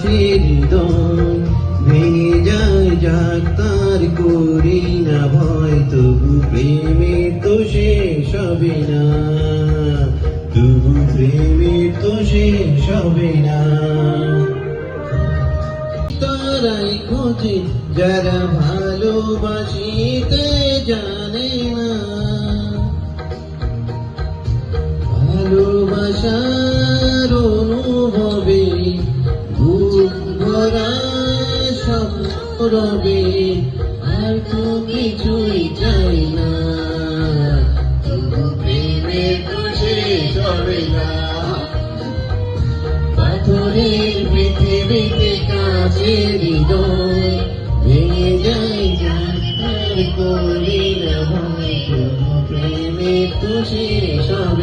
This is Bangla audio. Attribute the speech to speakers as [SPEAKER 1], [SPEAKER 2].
[SPEAKER 1] কাছে হৃদয় ভেঙে যায় যাক তার করি না ভয়, তবু প্রেমের তো শেষ হবে না, তবু প্রেমের তো শেষ হবে না। তারাই খোঁজে যারা ভালোবাসিতে জানে না, ভালোবাসার অনুভবে বুক ভরা স্বপ্ন রবে, আর তো কিছুই চাই না, তবু প্রেমের তো শেষ হবে না। পাথরের পৃথিবীতে কাছে হৃদয় ভেঙে যায় যার করি না ভয়, তবু প্রেমের তো শেষ হবে